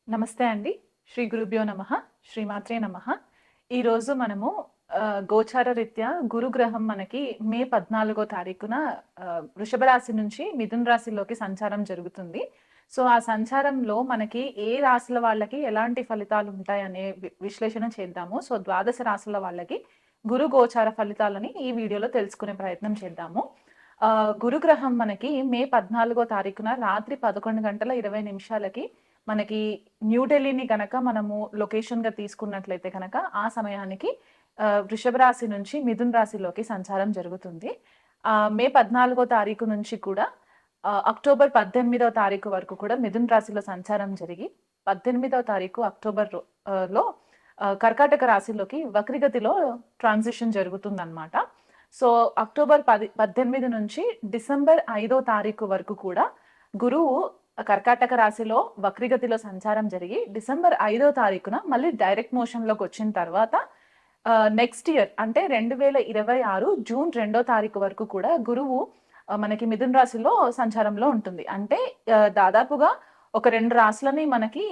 నమస్తే అండి. శ్రీ గురుభ్యో నమః. శ్రీమాత్రే నమః. ఈరోజు మనము గోచార రీత్యా గురుగ్రహం మనకి మే 14 తారీఖున వృషభ రాశి నుంచి మిథున రాశిలోకి సంచారం జరుగుతుంది. సో, ఆ సంచారంలో మనకి ఏ రాశుల వాళ్ళకి ఎలాంటి ఫలితాలుంటాయనే విశ్లేషణ చేద్దాము. సో, ద్వాదశ రాశుల వాళ్ళకి గురు గోచార ఫలితాలని ఈ వీడియోలో తెలుసుకునే ప్రయత్నం చేద్దాము. గురుగ్రహం మనకి మే 14 తారీఖున రాత్రి 11:20 మనకి న్యూఢిల్లీని గనక మనము లొకేషన్‌గా తీసుకున్నట్లయితే గనక ఆ సమయానికి వృషభ రాశి నుంచి మిథున రాశిలోకి సంచారం జరుగుతుంది. మే 14 తారీఖు నుంచి కూడా అక్టోబర్ 18 తారీఖు వరకు కూడా మిథున రాశిలో సంచారం జరిగి 18 తారీఖు అక్టోబర్ లో కర్కాటక రాశిలోకి వక్రగతిలో ట్రాన్సిషన్ జరుగుతుందన్నమాట. సో, అక్టోబర్ 18 నుంచి డిసెంబర్ 5 తారీఖు వరకు కూడా గురువు కర్కాటక రాశిలో వక్రగతిలో సంచారం జరిగి డిసెంబర్ 5 తారీఖున మళ్ళీ డైరెక్ట్ మోషన్‌లోకి వచ్చిన తర్వాత నెక్స్ట్ ఇయర్ అంటే 2026 జూన్ 2 తారీఖు వరకు కూడా గురువు మనకి మిథున రాశిలో సంచారంలో ఉంటుంది. అంటే దాదాపుగా ఒక 2 రాశులని మనకి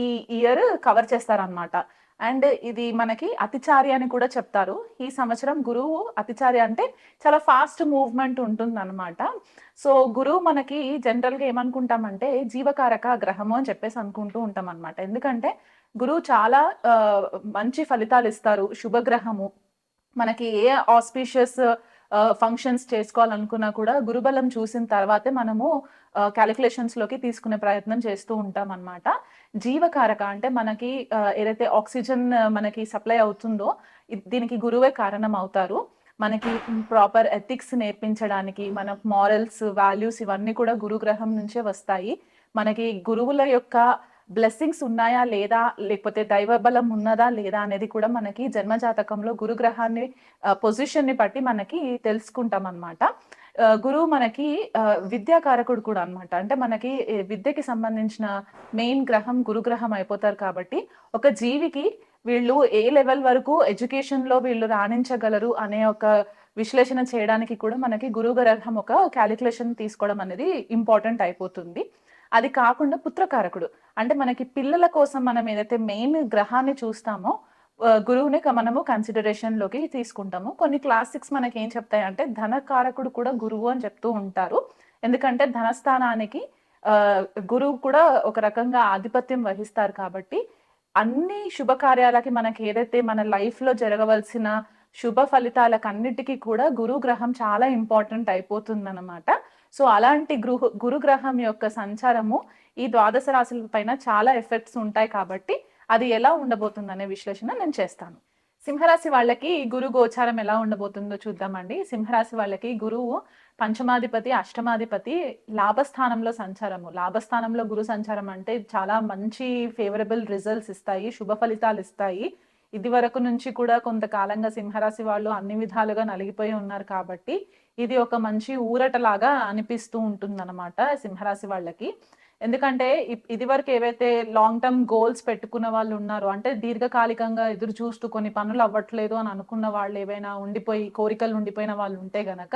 ఈ ఇయర్ కవర్ చేస్తారనమాట. అండ్ ఇది మనకి అతిచారి అని కూడా చెప్తారు. ఈ సంవత్సరం గురువు అతిచారి అంటే చాలా ఫాస్ట్ మూవ్‌మెంట్ ఉంటుందనమాట. సో, గురువు మనకి జనరల్‌గా ఏమనుకుంటామంటే జీవకారక గ్రహము అని చెప్పేసి అనుకుంటూ ఉంటామనమాట. ఎందుకంటే గురువు చాలా మంచి ఫలితాలిస్తారు. శుభగ్రహము. మనకి ఏ ఆస్పీషియస్ ఫంక్షన్స్ చేసుకోవాలనుకున్నా కూడా గురుబలం చూసిన తర్వాతే మనము క్యాలిక్యులేషన్స్‌లోకి తీసుకునే ప్రయత్నం చేస్తూ ఉంటామనమాట. జీవకారక అంటే మనకి ఏదైతే ఆక్సిజన్ మనకి సప్లై అవుతుందో దీనికి గురువే కారణం అవుతారు. మనకి ప్రాపర్ ఎథిక్స్ నేర్పించడానికి మన మారల్స్, వాల్యూస్ ఇవన్నీ కూడా గురుగ్రహం నుంచే వస్తాయి. మనకి గురువుల యొక్క బ్లెస్సింగ్స్ ఉన్నాయా లేదా? లేకపోతే దైవ బలం ఉన్నదా లేదా? అనేది కూడా మనకి జన్మజాతకంలో గురుగ్రహాన్ని పొజిషన్‌ని బట్టి మనకి తెలుసుకుంటామనమాట. గురువు మనకి విద్యాకారకుడు కూడా అనమాట. అంటే మనకి విద్యకి సంబంధించిన మెయిన్ గ్రహం గురుగ్రహం అయిపోతారు కాబట్టి, ఒక జీవికి వీళ్ళు ఏ లెవెల్ వరకు ఎడ్యుకేషన్‌లో వీళ్ళు రాణించగలరు అనే ఒక విశ్లేషణ చేయడానికి కూడా మనకి గురువు గ్రహం ఒక క్యాలిక్యులేషన్ తీసుకోవడం అనేది ఇంపార్టెంట్ అయిపోతుంది. అది కాకుండా పుత్రకారకుడు. అంటే మనకి పిల్లల కోసం మనం ఏదైతే మెయిన్ గ్రహాన్ని చూస్తామో గురువుని మనము కన్సిడరేషన్‌లోకి తీసుకుంటాము. కొన్ని క్లాసిక్స్ మనకేం చెప్తాయంటే ధనకారకుడు కూడా గురువు అని చెప్తూ ఉంటారు. ఎందుకంటే ధనస్థానానికి గురువు కూడా ఒక రకంగా ఆధిపత్యం వహిస్తారు కాబట్టి, అన్ని శుభకార్యాలకి మనకి ఏదైతే మన లైఫ్‌లో జరగవలసిన శుభ ఫలితాలకన్నిటికి కూడా గురుగ్రహం చాలా ఇంపార్టెంట్ అయిపోతుందనమాట. సో, అలాంటి గురుగ్రహం యొక్క సంచారము ఈ ద్వాదశ రాశుల పైన చాలా ఎఫెక్ట్స్ ఉంటాయి కాబట్టి, అది ఎలా ఉండబోతుందనే విశ్లేషణ నేను చేస్తాను. సింహరాశి వాళ్ళకి గురు గోచారం ఎలా ఉండబోతుందో చూద్దామండి. సింహరాశి వాళ్ళకి గురువు పంచమాధిపతి, అష్టమాధిపతి లాభస్థానంలో సంచారము. లాభస్థానంలో గురు సంచారం అంటే చాలా మంచి ఫేవరబుల్ రిజల్ట్స్ ఇస్తాయి. శుభ ఫలితాలు ఇస్తాయి. ఇదివరకు నుంచి కూడా కొంతకాలంగా సింహరాశి వాళ్ళు అన్ని విధాలుగా నలిగిపోయి ఉన్నారు కాబట్టి, ఇది ఒక మంచి ఊరటలాగా అనిపిస్తూ ఉంటుందన్నమాట సింహరాశి వాళ్ళకి. ఎందుకంటే ఇదివరకు ఏవైతే లాంగ్ టర్మ్ గోల్స్ పెట్టుకున్న వాళ్ళు ఉన్నారో, అంటే దీర్ఘకాలికంగా ఎదురు చూస్తూ కొన్ని పనులు అవ్వట్లేదు అని అనుకున్న వాళ్ళు ఏవైనా ఉండిపోయి కోరికలు ఉండిపోయిన వాళ్ళు ఉంటే గనక,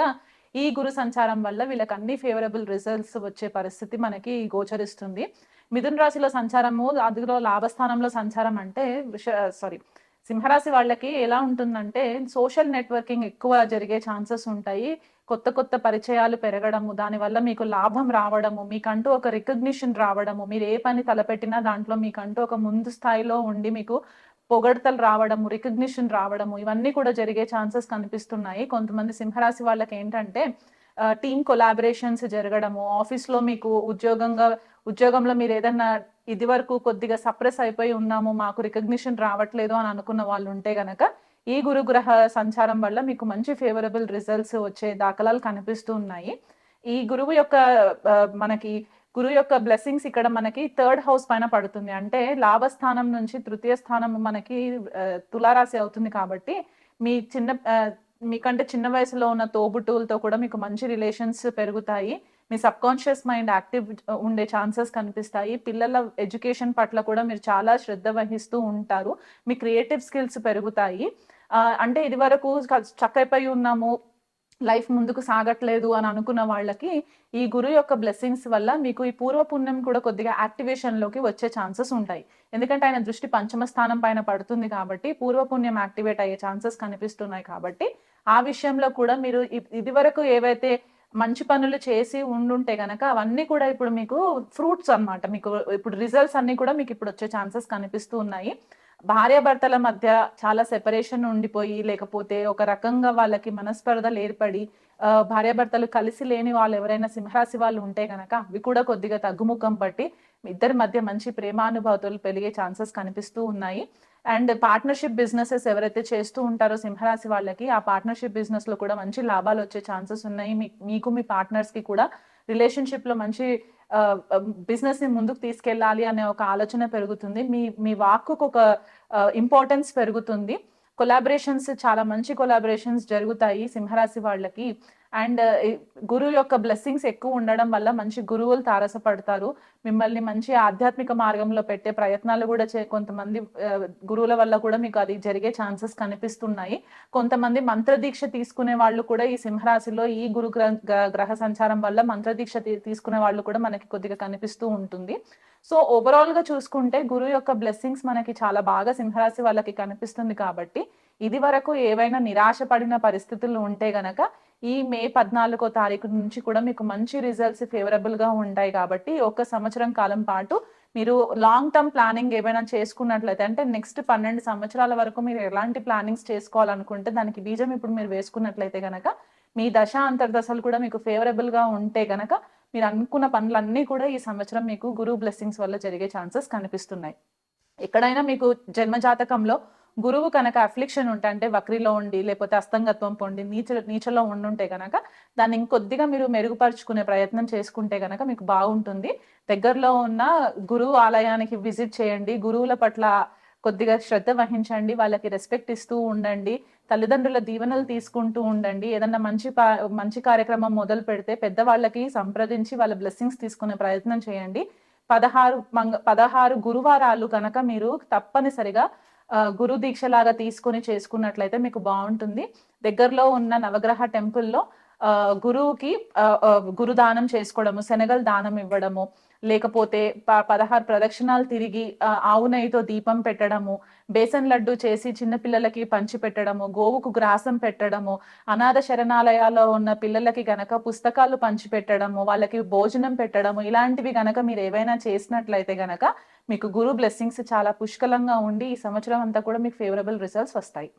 ఈ గురు సంచారం వల్ల వీళ్ళకి అన్ని ఫేవరబుల్ రిజల్ట్స్ వచ్చే పరిస్థితి మనకి గోచరిస్తుంది. మిథున రాశిలో సంచారము, అందులో లాభస్థానంలో సంచారం అంటే సింహరాశి వాళ్ళకి ఎలా ఉంటుందంటే సోషల్ నెట్వర్కింగ్ ఎక్కువ జరిగే ఛాన్సెస్ ఉంటాయి. కొత్త కొత్త పరిచయాలు పెరగడము, దానివల్ల మీకు లాభం రావడము, మీకంటూ ఒక రికగ్నిషన్ రావడము, మీరు ఏ పని తలపెట్టినా దాంట్లో మీకంటూ ఒక ముందు స్థాయిలో ఉండి మీకు పొగడ్తలు రావడము, రికగ్నిషన్ రావడము, ఇవన్నీ కూడా జరిగే ఛాన్సెస్ కనిపిస్తున్నాయి. కొంతమంది సింహరాశి వాళ్ళకేంటంటే టీమ్ కొలాబరేషన్స్ జరగడము, ఆఫీస్‌లో మీకు ఉద్యోగంలో మీరేదన్నా ఇదివరకు కొద్దిగా సప్రెస్ అయిపోయి ఉన్నాము, మాకు రికగ్నిషన్ రావట్లేదు అని అనుకున్న వాళ్ళుంటే గనక, ఈ గురుగ్రహ సంచారం వల్ల మీకు మంచి ఫేవరబుల్ రిజల్ట్స్ వచ్చే దాఖలాలు కనిపిస్తూ ఉన్నాయి. ఈ గురువు యొక్క మనకి గురువు యొక్క బ్లెస్సింగ్స్ ఇక్కడ మనకి థర్డ్ హౌస్ పైన పడుతుంది. అంటే లాభస్థానం నుంచి తృతీయ స్థానం మనకి తులారాశి అవుతుంది కాబట్టి, మీ మీకంటే చిన్న వయసులో ఉన్న తోబుట్టువులతో కూడా మీకు మంచి రిలేషన్స్ పెరుగుతాయి. మీ సబ్‌కాన్షియస్ మైండ్ యాక్టివ్ ఉండే ఛాన్సెస్ కనిపిస్తాయి. పిల్లల ఎడ్యుకేషన్ పట్ల కూడా మీరు చాలా శ్రద్ధ వహిస్తూ ఉంటారు. మీ క్రియేటివ్ స్కిల్స్ పెరుగుతాయి. అంటే ఇదివరకు చక్కైపోయి ఉన్నాము, లైఫ్ ముందుకు సాగట్లేదు అని అనుకున్న వాళ్ళకి ఈ గురు యొక్క బ్లెస్సింగ్స్ వల్ల మీకు ఈ పూర్వ పుణ్యం కూడా కొద్దిగా యాక్టివేషన్‌లోకి వచ్చే ఛాన్సెస్ ఉంటాయి. ఎందుకంటే ఆయన దృష్టి పంచమ స్థానం పైన పడుతుంది కాబట్టి పూర్వ పుణ్యం యాక్టివేట్ అయ్యే ఛాన్సెస్ కనిపిస్తున్నాయి కాబట్టి, ఆ విషయంలో కూడా మీరు ఇదివరకు ఏవైతే మంచి పనులు చేసి ఉండుంటే గనక అవన్నీ కూడా ఇప్పుడు మీకు ఫ్రూట్స్ అన్నమాట. మీకు ఇప్పుడు రిజల్ట్స్ అన్నీ కూడా మీకిప్పుడు వచ్చే ఛాన్సెస్ కనిపిస్తూ ఉన్నాయి. భార్యాభర్తల మధ్య చాలా సెపరేషన్ ఉండిపోయి, లేకపోతే ఒక రకంగా వాళ్ళకి మనస్పర్ధలు ఏర్పడి, భార్యాభర్తలు కలిసి లేని వాళ్ళు ఎవరైనా సింహరాశి వాళ్ళు ఉంటే గనక అవి కూడా కొద్దిగా తగ్గుముఖం పట్టి, మీ ఇద్దరి మధ్య మంచి ప్రేమానుభూతులు పెరిగే ఛాన్సెస్ కనిపిస్తూ ఉన్నాయి. అండ్ పార్ట్నర్‌షిప్ బిజినెసెస్ ఎవరైతే చేస్తూ ఉంటారో సింహరాశి వాళ్ళకి, ఆ పార్ట్నర్‌షిప్ బిజినెస్‌లో కూడా మంచి లాభాలొచ్చే ఛాన్సెస్ ఉన్నాయి. మీకు మీ పార్ట్నర్స్‌కి కూడా రిలేషన్‌షిప్‌లో మంచి బిజినెస్‌ని ముందుకు తీసుకెళ్ళాలి అనే ఒక ఆలోచన పెరుగుతుంది. మీ మీ వాక్కుకొక ఇంపార్టెన్స్ పెరుగుతుంది. కొలాబరేషన్స్ చాలా మంచి కొలాబరేషన్స్ జరుగుతాయి సింహరాశి వాళ్ళకి. అండ్ గురువు యొక్క బ్లెస్సింగ్స్ ఎక్కువ ఉండడం వల్ల మంచి గురువులు తారసపడతారు. మిమ్మల్ని మంచి ఆధ్యాత్మిక మార్గంలో పెట్టే ప్రయత్నాలు కూడా కొంతమంది గురువుల వల్ల కూడా మీకు అది జరిగే ఛాన్సెస్ కనిపిస్తున్నాయి. కొంతమంది మంత్రదీక్ష తీసుకునే వాళ్ళు కూడా ఈ సింహరాశిలో ఈ గురు గ్రహ సంచారం వల్ల మంత్రదీక్ష తీసుకునే వాళ్ళు కూడా మనకి కొద్దిగా కనిపిస్తూ ఉంటుంది. సో ఓవరాల్ గా చూసుకుంటే గురువు యొక్క బ్లెస్సింగ్స్ మనకి చాలా బాగా సింహరాశి వాళ్ళకి కనిపిస్తుంది కాబట్టి, ఇది వరకు ఏవైనా నిరాశ పడిన పరిస్థితులు ఉంటే గనక ఈ మే 14 తారీఖు నుంచి కూడా మీకు మంచి రిజల్ట్స్ ఫేవరబుల్ గా ఉంటాయి కాబట్టి, ఒక సంవత్సరం కాలం పాటు మీరు లాంగ్ టర్మ్ ప్లానింగ్ ఏమైనా చేసుకున్నట్లయితే, అంటే నెక్స్ట్ 12 సంవత్సరాల వరకు మీరు ఎలాంటి ప్లానింగ్స్ చేసుకోవాలనుకుంటే దానికి బీజం ఇప్పుడు మీరు వేసుకున్నట్లయితే గనక, మీ దశ అంతర్దశలు కూడా మీకు ఫేవరబుల్ గా ఉంటే గనక మీరు అనుకున్న పనులన్నీ కూడా ఈ సంవత్సరం మీకు గురువు బ్లెస్సింగ్స్ వల్ల జరిగే ఛాన్సెస్ కనిపిస్తున్నాయి. ఎక్కడైనా మీకు జన్మ జాతకంలో గురువు కనుక అఫ్లిక్షన్ ఉంటే, అంటే వక్రిలో ఉండి లేకపోతే అస్తంగత్వం పొంది నీచలో ఉండుంటే గనక దాన్ని ఇంకొద్దిగా మీరు మెరుగుపరుచుకునే ప్రయత్నం చేసుకుంటే గనక మీకు బాగుంటుంది. దగ్గరలో ఉన్న గురువు ఆలయానికి విజిట్ చేయండి. గురువుల పట్ల కొద్దిగా శ్రద్ధ వహించండి. వాళ్ళకి రెస్పెక్ట్ ఇస్తూ ఉండండి. తల్లిదండ్రుల దీవెనలు తీసుకుంటూ ఉండండి. ఏదన్నా మంచి కార్యక్రమం మొదలు పెడితే పెద్దవాళ్ళకి సంప్రదించి వాళ్ళ బ్లెస్సింగ్స్ తీసుకునే ప్రయత్నం చేయండి. 16 గురువారాలు కనుక మీరు తప్పనిసరిగా గురు దీక్షలాగా తీసుకొని చేసుకున్నట్లయితే మీకు బాగుంటుంది. దగ్గరలో ఉన్న నవగ్రహ టెంపుల్‌లో గురువుకి గురుదానం చేసుకోవడము, శనగలు దానం ఇవ్వడము, లేకపోతే 16 ప్రదక్షిణాలు తిరిగి ఆవు నెయ్యితో దీపం పెట్టడము, బేసన్ లడ్డు చేసి చిన్న పిల్లలకి పంచి పెట్టడము, గోవుకు గ్రాసం పెట్టడము, అనాథ శరణాలయాల్లో ఉన్న పిల్లలకి గనక పుస్తకాలు పంచి పెట్టడము, వాళ్ళకి భోజనం పెట్టడము, ఇలాంటివి గనక మీరు ఏవైనా చేసినట్లయితే గనక మీకు గురు బ్లెస్సింగ్స్ చాలా పుష్కలంగా ఉండి ఈ సంవత్సరం అంతా కూడా మీకు ఫేవరబుల్ రిజల్ట్స్ వస్తాయి.